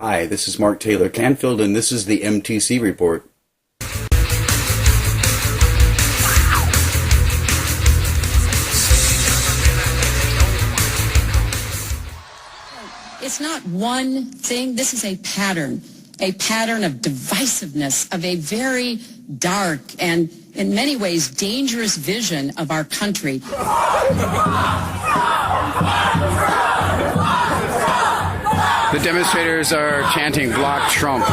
Hi, this is Mark Taylor-Canfield, and this is the MTC Report. It's not one thing. This is a pattern of divisiveness, of a very dark and, in many ways, dangerous vision of our country. The demonstrators are chanting "Block Trump."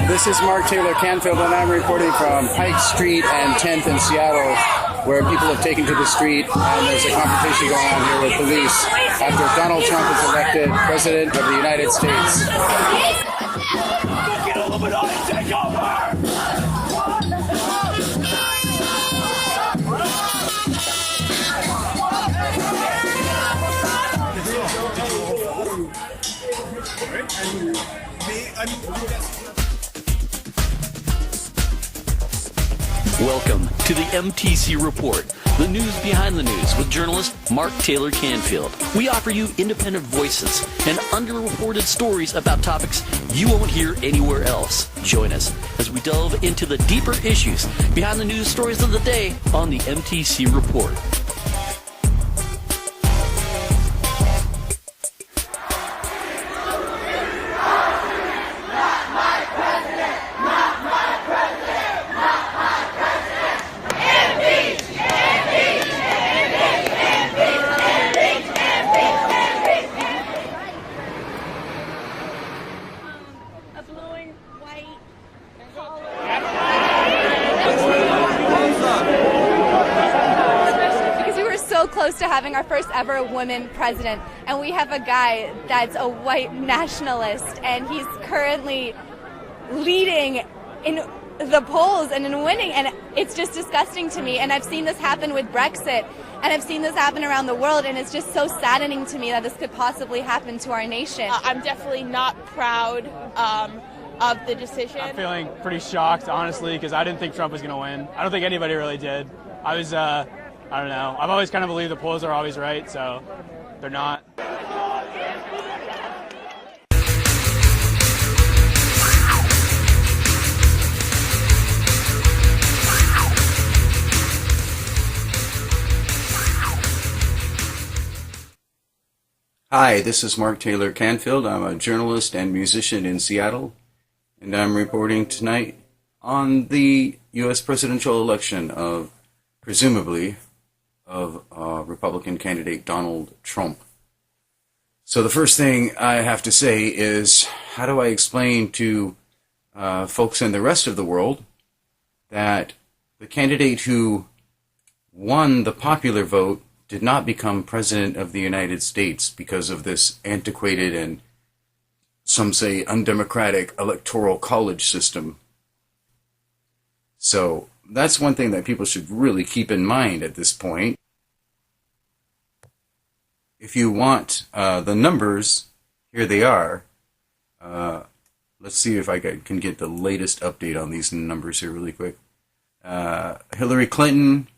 This is Mark Taylor-Canfield, and I'm reporting from Pike Street and 10th in Seattle, where people have taken to the street, and there's a confrontation going on here with police after Donald Trump is elected President of the United States. Welcome to the MTC Report, the news behind the news with journalist Mark Taylor-Canfield. We offer you independent voices and underreported stories about topics you won't hear anywhere else. Join us as we delve into the deeper issues behind the news stories of the day on the MTC Report. Close to having our first ever woman president, and we have a guy that's a white nationalist, and he's currently leading in the polls and in winning, and it's just disgusting to me. And I've seen this happen with Brexit, and I've seen this happen around the world, and it's just so saddening to me that this could possibly happen to our nation. I'm definitely not proud of the decision. I'm feeling pretty shocked, honestly, because I didn't think Trump was going to win. I don't think anybody really did. I don't know. I've always kind of believed the polls are always right, so they're not. Hi, this is Mark Taylor-Canfield. I'm a journalist and musician in Seattle, and I'm reporting tonight on the U.S. presidential election of, presumably, of Republican candidate Donald Trump. So the first thing I have to say is, how do I explain to folks in the rest of the world that the candidate who won the popular vote did not become President of the United States because of this antiquated and, some say, undemocratic Electoral College system? So that's one thing that people should really keep in mind at this point. If you want the numbers, here they are. Let's see if I can get the latest update on these numbers here really quick. Hillary Clinton,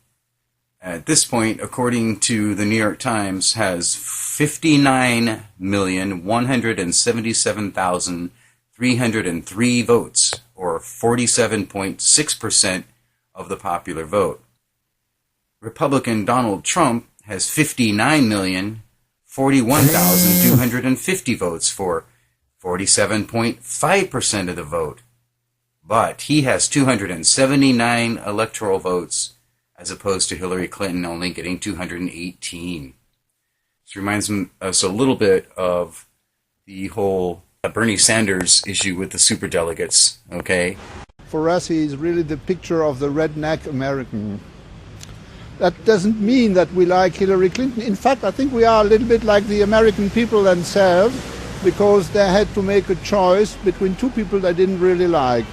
at this point, according to the New York Times, has 59,177,303 votes, or 47.6% of the popular vote. Republican Donald Trump has 59,041,250 votes, for 47.5% of the vote. But he has 279 electoral votes, as opposed to Hillary Clinton only getting 218. This reminds us a little bit of the whole Bernie Sanders issue with the superdelegates, okay? For us, he is really the picture of the redneck American. That doesn't mean that we like Hillary Clinton. In fact, I think we are a little bit like the American people themselves, because they had to make a choice between two people they didn't really like.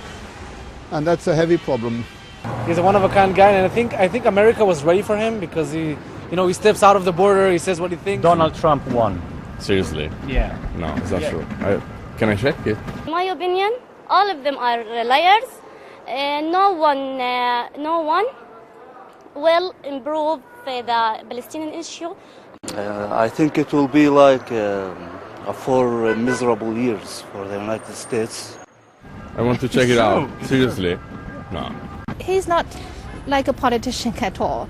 And that's a heavy problem. He's a one-of-a-kind guy, and I think America was ready for him, because he steps out of the border, he says what he thinks. Donald Trump won. Seriously? Yeah. No, it's not true. Can I check it? In my opinion, all of them are liars. No one will improve the Palestinian issue. I think it will be like 4 miserable years for the United States. I want to check it out. Seriously. No. He's not like a politician at all.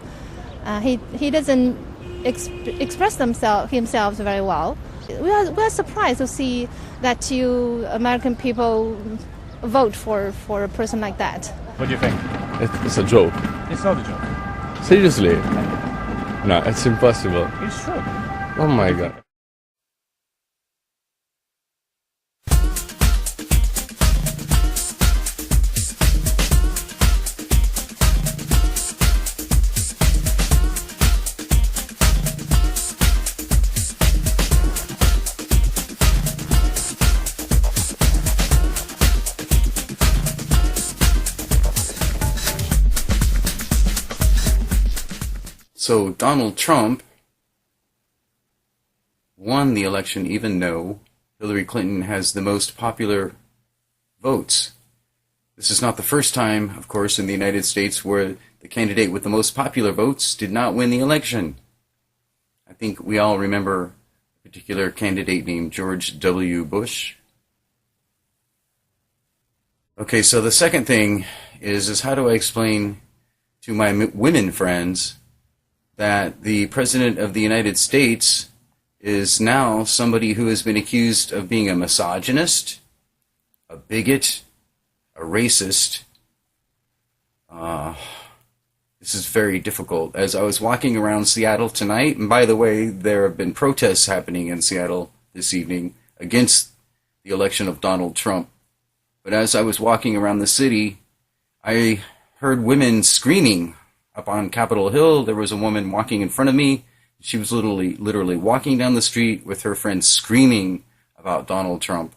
He doesn't express himself very well. We are surprised to see that you American people vote for a person like that. What do you think? It's a joke. It's not a joke. Seriously. No, it's impossible. It's true. Oh my god. So Donald Trump won the election even though Hillary Clinton has the most popular votes. This is not the first time, of course, in the United States where the candidate with the most popular votes did not win the election. I think we all remember a particular candidate named George W. Bush. Okay, so the second thing is how do I explain to my women friends that the President of the United States is now somebody who has been accused of being a misogynist, a bigot, a racist. This is very difficult. As I was walking around Seattle tonight, and by the way, there have been protests happening in Seattle this evening against the election of Donald Trump. But as I was walking around the city, I heard women screaming. Up on Capitol Hill, there was a woman walking in front of me. She was literally walking down the street with her friends screaming about Donald Trump.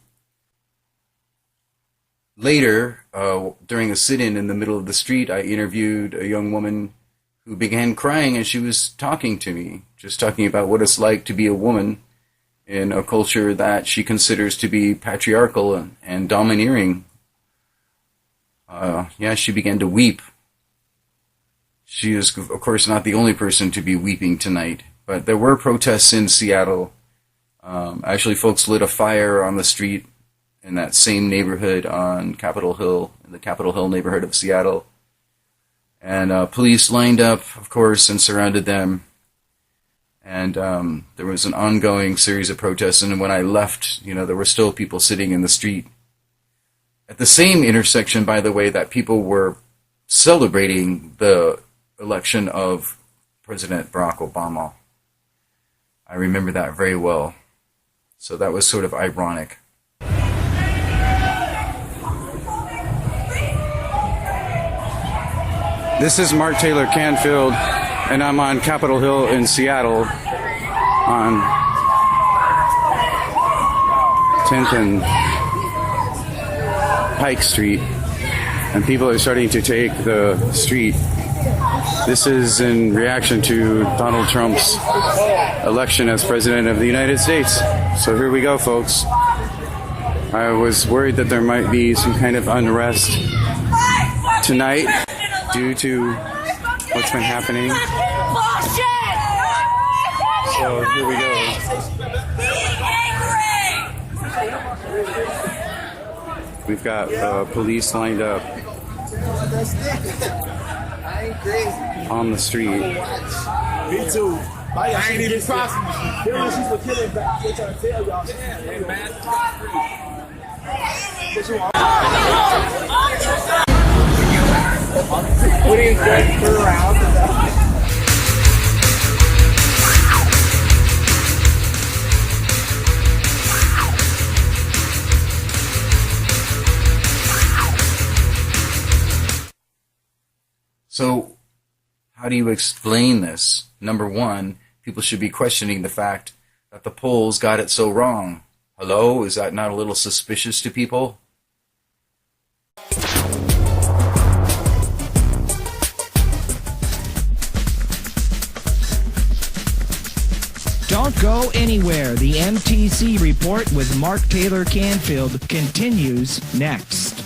Later, during a sit-in in the middle of the street, I interviewed a young woman who began crying as she was talking to me, just talking about what it's like to be a woman in a culture that she considers to be patriarchal and domineering. She began to weep. She is, of course, not the only person to be weeping tonight, but there were protests in Seattle. Actually, folks lit a fire on the street in that same neighborhood on Capitol Hill, in the Capitol Hill neighborhood of Seattle. And police lined up, of course, and surrounded them. And there was an ongoing series of protests, and when I left, there were still people sitting in the street. At the same intersection, by the way, that people were celebrating the election of President Barack Obama. I remember that very well. So that was sort of ironic. This is Mark Taylor-Canfield, and I'm on Capitol Hill in Seattle on 10th and Pike Street, and people are starting to take the street. This is in reaction to Donald Trump's election as President of the United States. So here we go, folks. I was worried that there might be some kind of unrest tonight due to what's been happening. So here we go. We've got police lined up on the street. Me too. I ain't even crossing. Putting good around. So, how do you explain this? Number one, people should be questioning the fact that the polls got it so wrong. Hello? Is that not a little suspicious to people? Don't go anywhere. The MTC report with Mark Taylor-Canfield continues next.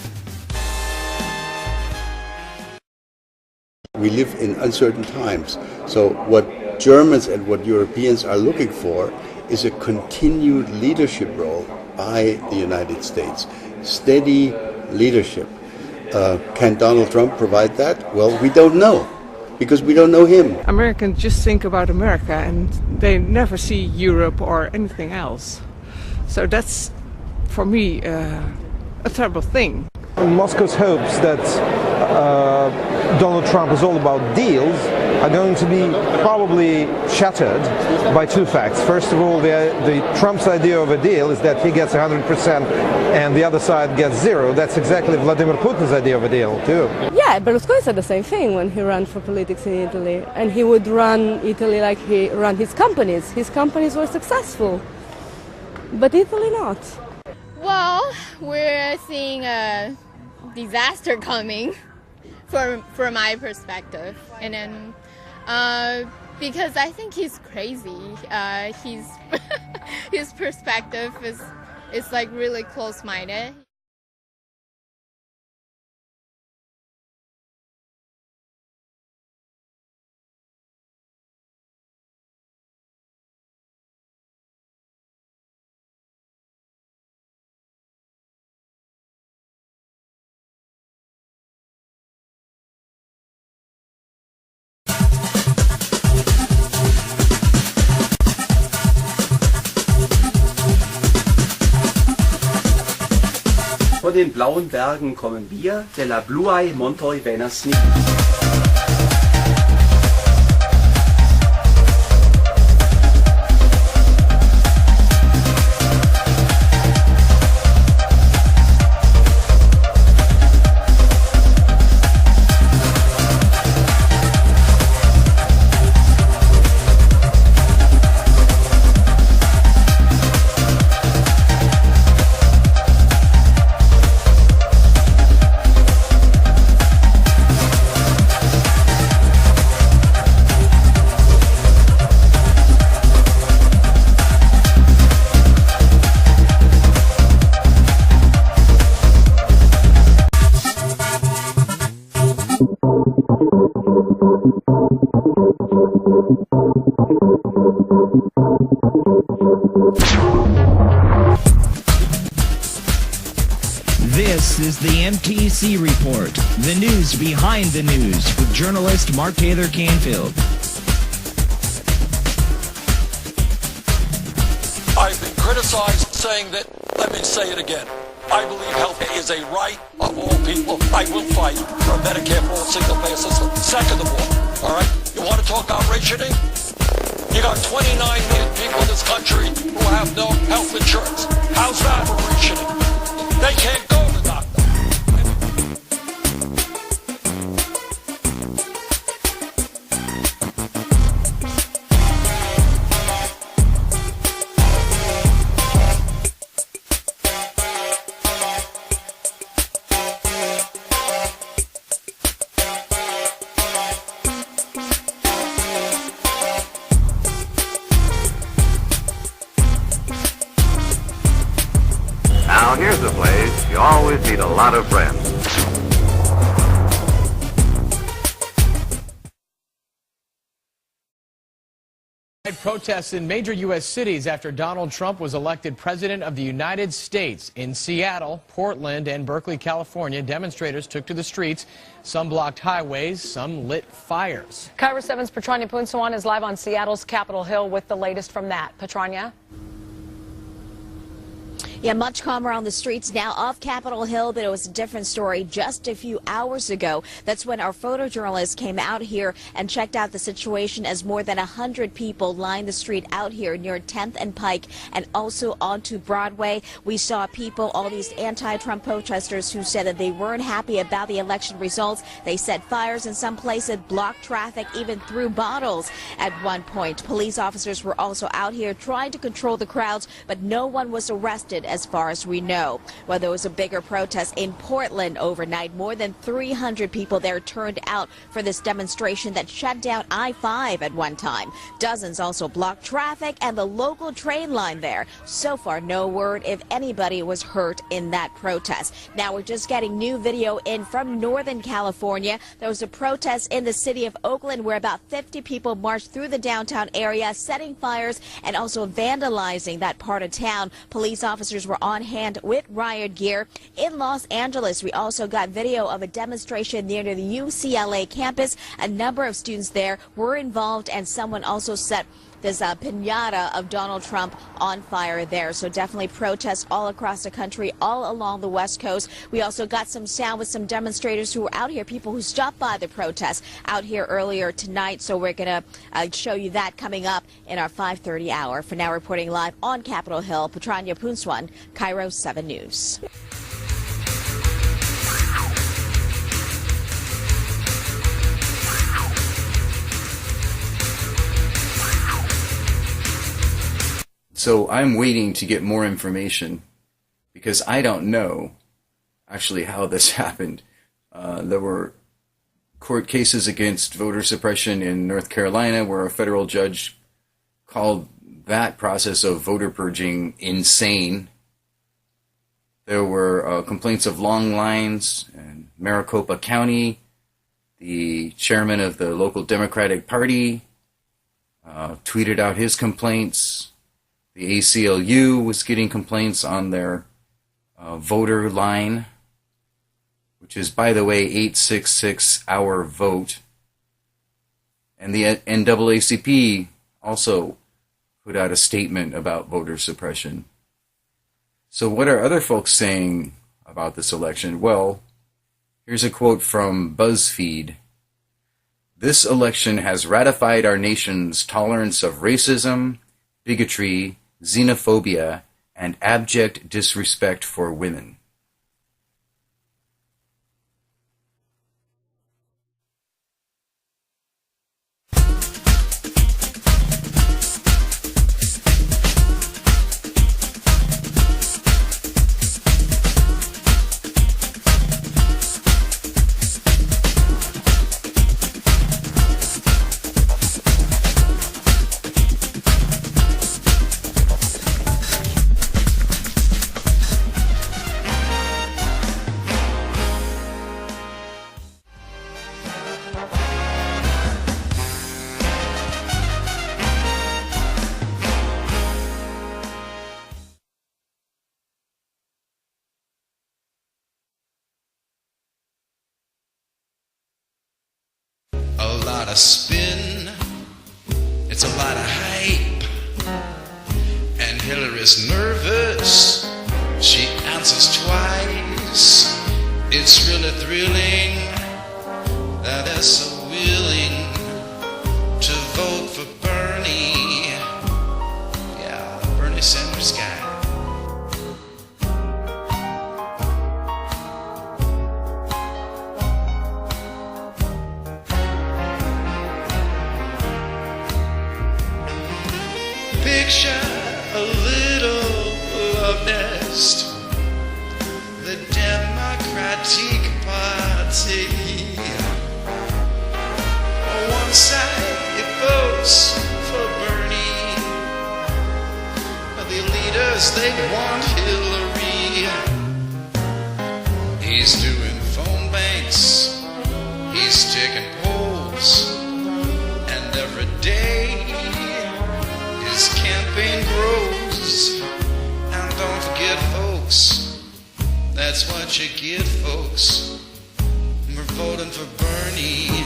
We live in uncertain times. So what Germans and what Europeans are looking for is a continued leadership role by the United States. Steady leadership. Can Donald Trump provide that? Well, we don't know, because we don't know him. Americans just think about America and they never see Europe or anything else. So that's, for me, a terrible thing. Moscow's hopes that Donald Trump is all about deals are going to be probably shattered by two facts. First of all, the Trump's idea of a deal is that he gets 100% and the other side gets 0. That's exactly Vladimir Putin's idea of a deal too. Yeah, Berlusconi said the same thing when he ran for politics in Italy, and he would run Italy like he ran his companies. His companies were successful, but Italy not. Well, we're seeing a disaster coming from my perspective, and then because I think he's crazy. His perspective is like really close-minded. Von den blauen Bergen kommen wir, de la Bluae Montoi Venas nicht. This is the MTC Report, the news behind the news with journalist Mark Taylor-Canfield. I've been criticized saying that, let me say it again, I believe health is a right of all people. I will fight for a Medicare for all single-payer system. Second of all right, you want to talk about rationing? You got 29 million people in this country who have no health insurance. How's that for rationing? They can't go to the doctor. Now here's a place you always need a lot of friends. Protests in major U.S. cities after Donald Trump was elected President of the United States. In Seattle, Portland, and Berkeley, California, demonstrators took to the streets. Some blocked highways, some lit fires. Kyra 7's Petrania Punsawan is live on Seattle's Capitol Hill with the latest from that. Petrania? Yeah, much calmer on the streets now of Capitol Hill, but it was a different story just a few hours ago. That's when our photojournalist came out here and checked out the situation as more than 100 people lined the street out here near 10th and Pike and also onto Broadway. We saw people, all these anti-Trump protesters who said that they weren't happy about the election results. They set fires in some places, blocked traffic, even threw bottles at one point. Police officers were also out here trying to control the crowds, but no one was arrested as far as we know. Well, there was a bigger protest in Portland overnight. More than 300 people there turned out for this demonstration that shut down I-5 at one time. Dozens also blocked traffic and the local train line there. So far, no word if anybody was hurt in that protest. Now we're just getting new video in from Northern California. There was a protest in the city of Oakland where about 50 people marched through the downtown area, setting fires and also vandalizing that part of town. Police officers were on hand with riot gear. In Los Angeles, we also got video of a demonstration near the UCLA campus. A number of students there were involved, and someone also set this piñata of Donald Trump on fire there. So definitely protests all across the country, all along the West Coast. We also got some sound with some demonstrators who were out here, people who stopped by the protest out here earlier tonight. So we're going to show you that coming up in our 5:30 hour. For now, reporting live on Capitol Hill, Patranya Punswan, Cairo 7 News. So I'm waiting to get more information because I don't know actually how this happened. There were court cases against voter suppression in North Carolina where a federal judge called that process of voter purging insane. There were complaints of long lines in Maricopa County. The chairman of the local Democratic Party tweeted out his complaints. The ACLU was getting complaints on their voter line, which is, by the way, 866 our vote. And the NAACP also put out a statement about voter suppression. So what are other folks saying about this election? Well, here's a quote from BuzzFeed. This election has ratified our nation's tolerance of racism, bigotry, xenophobia, and abject disrespect for women. Spin, it's a lot of hype, and Hillary's nervous, she answers twice. It's really thrilling that they're so willing to vote for Bernie. Yeah, Bernie Sanders guy. Picture a little love nest, the Democratic Party. On one side it votes for Bernie, but the leaders, they want Hillary. He's doing phone banks, he's taking polls, and every day his campaign grows. And don't forget, folks, that's what you get, folks. We're voting for Bernie,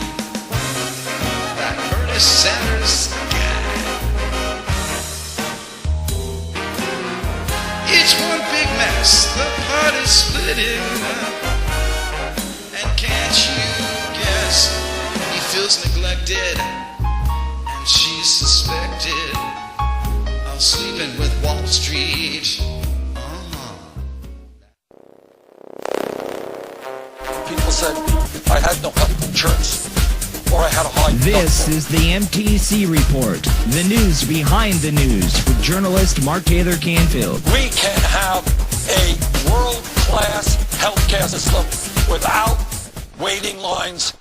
that Bernie Sanders guy. It's one big mess, the party's splitting. And can't you guess, he feels neglected, and she's suspected of sleeping with Wall Street. People said I had no insurance or I had a high This is the MTC Report, the news behind the news with journalist Mark Taylor-Canfield. We can have a world-class healthcare system without waiting lines